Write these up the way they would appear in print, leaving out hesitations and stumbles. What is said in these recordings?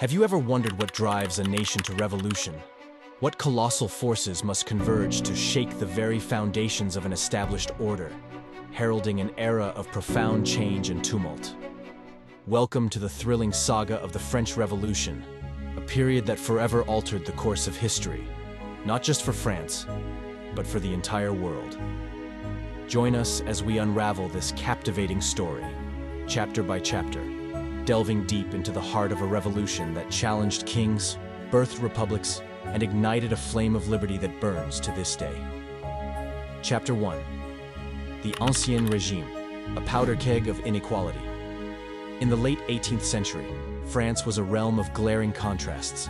Have you ever wondered what drives a nation to revolution? What colossal forces must converge to shake the very foundations of an established order, heralding an era of profound change and tumult? Welcome to the thrilling saga of the French Revolution, a period that forever altered the course of history, not just for France, but for the entire world. Join us as we unravel this captivating story, chapter by chapter, delving deep into the heart of a revolution that challenged kings, birthed republics, and ignited a flame of liberty that burns to this day. Chapter 1. The Ancien Régime, a powder keg of inequality. In the late 18th century, France was a realm of glaring contrasts.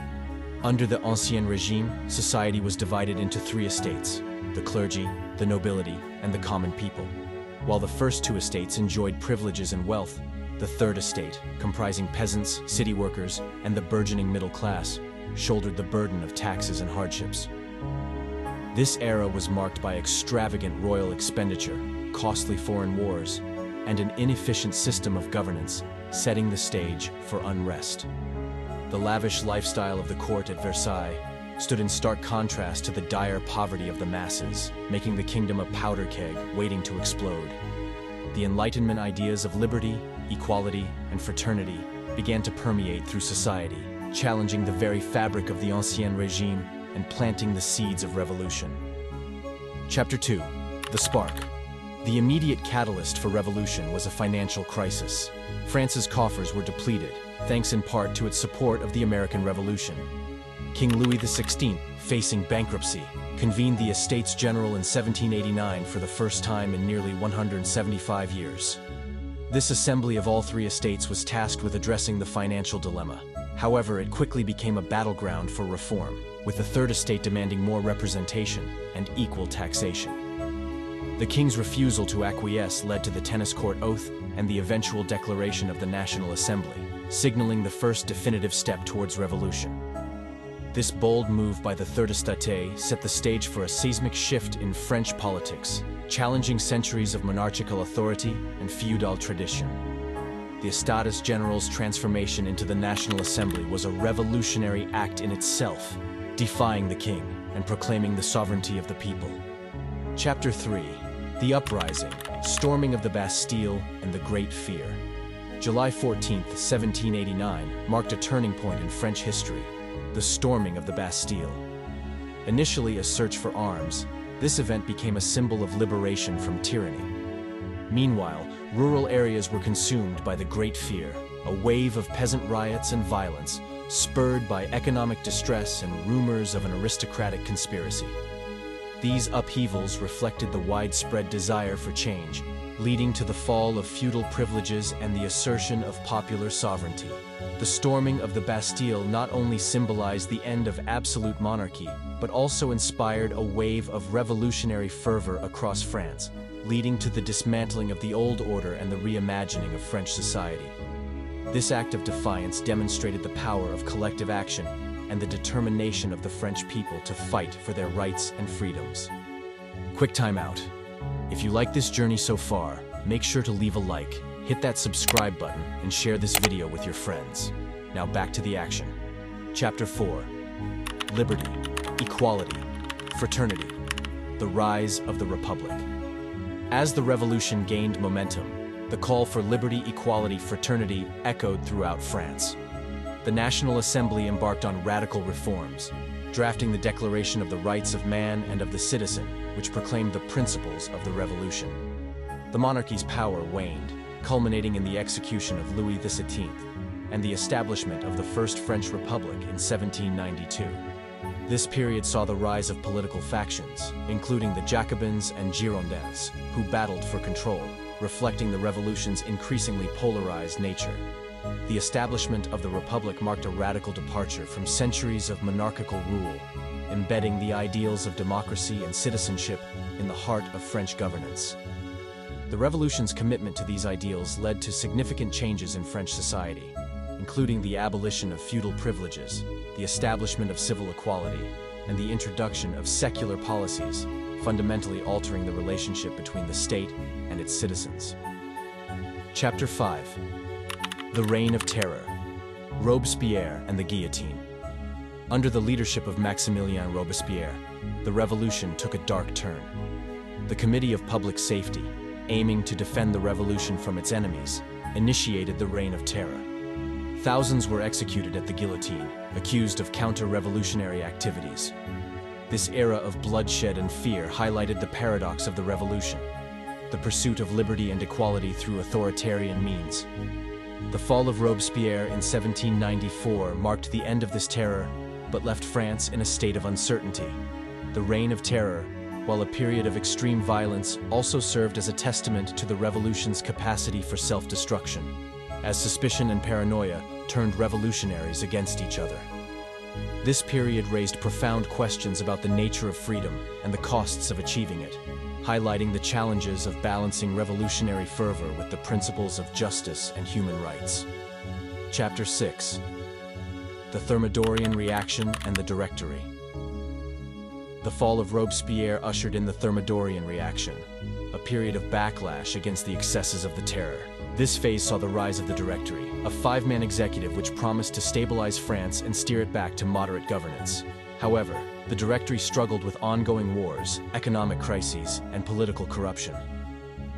Under the Ancien Régime, society was divided into three estates: the clergy, the nobility, and the common people. While the first two estates enjoyed privileges and wealth, the third estate, comprising peasants, city workers, and the burgeoning middle class, shouldered the burden of taxes and hardships. This era was marked by extravagant royal expenditure, costly foreign wars, and an inefficient system of governance, setting the stage for unrest. The lavish lifestyle of the court at Versailles stood in stark contrast to the dire poverty of the masses, making the kingdom a powder keg waiting to explode. The Enlightenment ideas of liberty, equality, and fraternity began to permeate through society, challenging the very fabric of the Ancien Régime and planting the seeds of revolution. Chapter 2. The Spark. The immediate catalyst for revolution was a financial crisis. France's coffers were depleted, thanks in part to its support of the American Revolution. King Louis XVI, facing bankruptcy, convened the Estates General in 1789 for the first time in nearly 175 years. This assembly of all three estates was tasked with addressing the financial dilemma. However, it quickly became a battleground for reform, with the third estate demanding more representation and equal taxation. The king's refusal to acquiesce led to the tennis court oath and the eventual declaration of the National Assembly, signaling the first definitive step towards revolution. This bold move by the Third Estate set the stage for a seismic shift in French politics, challenging centuries of monarchical authority and feudal tradition. The Estates General's transformation into the National Assembly was a revolutionary act in itself, defying the king and proclaiming the sovereignty of the people. Chapter 3. The Uprising, Storming of the Bastille and the Great Fear. July 14, 1789, marked a turning point in French history, the storming of the Bastille. Initially a search for arms, this event became a symbol of liberation from tyranny. Meanwhile, rural areas were consumed by the Great Fear, a wave of peasant riots and violence, spurred by economic distress and rumors of an aristocratic conspiracy. These upheavals reflected the widespread desire for change, leading to the fall of feudal privileges and the assertion of popular sovereignty. The storming of the Bastille not only symbolized the end of absolute monarchy, but also inspired a wave of revolutionary fervor across France, leading to the dismantling of the old order and the reimagining of French society. This act of defiance demonstrated the power of collective action and the determination of the French people to fight for their rights and freedoms. Quick time out. If you like this journey so far, make sure to leave a like, hit that subscribe button, and share this video with your friends. Now back to the action. Chapter 4. Liberty, Equality, Fraternity, the Rise of the Republic. As the revolution gained momentum, the call for liberty, equality, fraternity echoed throughout France. The National Assembly embarked on radical reforms, drafting the Declaration of the Rights of Man and of the Citizen, which proclaimed the principles of the revolution. The monarchy's power waned, culminating in the execution of Louis XVI and the establishment of the First French Republic in 1792. This period saw the rise of political factions, including the Jacobins and Girondins, who battled for control, reflecting the revolution's increasingly polarized nature. The establishment of the Republic marked a radical departure from centuries of monarchical rule, embedding the ideals of democracy and citizenship in the heart of French governance. The revolution's commitment to these ideals led to significant changes in French society, including the abolition of feudal privileges, the establishment of civil equality, and the introduction of secular policies, fundamentally altering the relationship between the state and its citizens. Chapter 5. The Reign of Terror. Robespierre and the guillotine. Under the leadership of Maximilien Robespierre, the revolution took a dark turn. The Committee of Public Safety, aiming to defend the revolution from its enemies, initiated the Reign of Terror. Thousands were executed at the guillotine, accused of counter-revolutionary activities. This era of bloodshed and fear highlighted the paradox of the revolution, the pursuit of liberty and equality through authoritarian means. The fall of Robespierre in 1794 marked the end of this terror, but left France in a state of uncertainty. The Reign of Terror, while a period of extreme violence, also served as a testament to the revolution's capacity for self-destruction, as suspicion and paranoia turned revolutionaries against each other. This period raised profound questions about the nature of freedom and the costs of achieving it, highlighting the challenges of balancing revolutionary fervor with the principles of justice and human rights. Chapter 6. The Thermidorian Reaction and the Directory. The fall of Robespierre ushered in the Thermidorian Reaction, a period of backlash against the excesses of the terror. This phase saw the rise of the Directory, a five-man executive which promised to stabilize France and steer it back to moderate governance. However, the Directory struggled with ongoing wars, economic crises, and political corruption.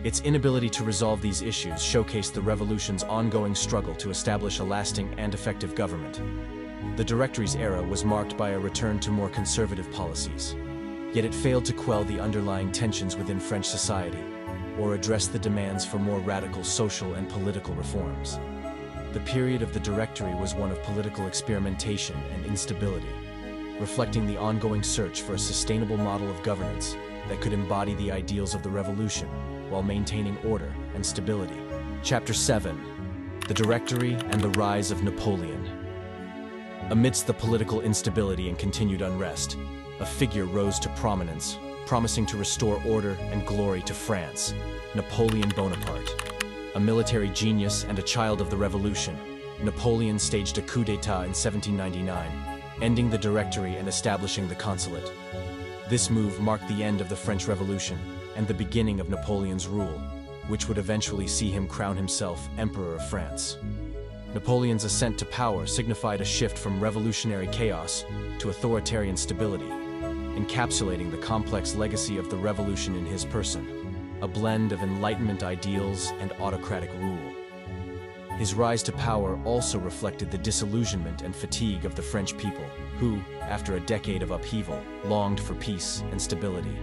Its inability to resolve these issues showcased the revolution's ongoing struggle to establish a lasting and effective government. The Directory's era was marked by a return to more conservative policies, yet it failed to quell the underlying tensions within French society, or address the demands for more radical social and political reforms. The period of the Directory was one of political experimentation and instability, reflecting the ongoing search for a sustainable model of governance that could embody the ideals of the revolution while maintaining order and stability. Chapter 7. The Directory and the Rise of Napoleon. Amidst the political instability and continued unrest, a figure rose to prominence, promising to restore order and glory to France: Napoleon Bonaparte. A military genius and a child of the revolution, Napoleon staged a coup d'état in 1799, ending the Directory and establishing the consulate. This move marked the end of the French Revolution and the beginning of Napoleon's rule, which would eventually see him crown himself Emperor of France. Napoleon's ascent to power signified a shift from revolutionary chaos to authoritarian stability, encapsulating the complex legacy of the revolution in his person, a blend of Enlightenment ideals and autocratic rule. His rise to power also reflected the disillusionment and fatigue of the French people, who, after a decade of upheaval, longed for peace and stability.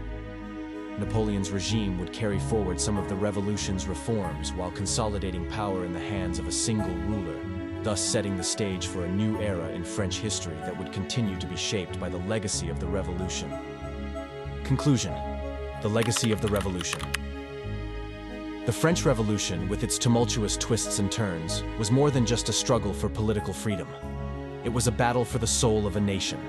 Napoleon's regime would carry forward some of the revolution's reforms while consolidating power in the hands of a single ruler, thus setting the stage for a new era in French history that would continue to be shaped by the legacy of the revolution. Conclusion: the legacy of the revolution. The French Revolution, with its tumultuous twists and turns, was more than just a struggle for political freedom. It was a battle for the soul of a nation.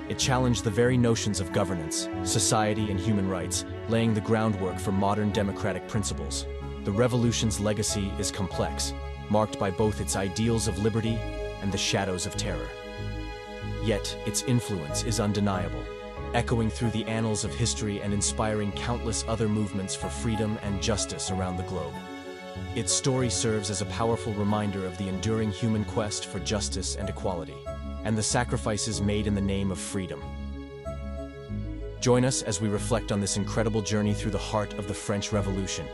It challenged the very notions of governance, society, and human rights, laying the groundwork for modern democratic principles. The revolution's legacy is complex, marked by both its ideals of liberty and the shadows of terror. Yet, its influence is undeniable, echoing through the annals of history and inspiring countless other movements for freedom and justice around the globe. Its story serves as a powerful reminder of the enduring human quest for justice and equality, and the sacrifices made in the name of freedom. Join us as we reflect on this incredible journey through the heart of the French Revolution.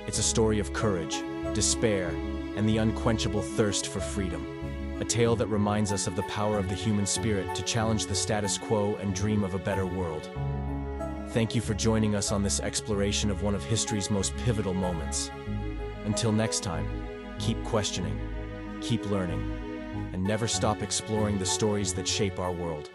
It's a story of courage, despair, and the unquenchable thirst for freedom. A tale that reminds us of the power of the human spirit to challenge the status quo and dream of a better world. Thank you for joining us on this exploration of one of history's most pivotal moments. Until next time, keep questioning, keep learning, and never stop exploring the stories that shape our world.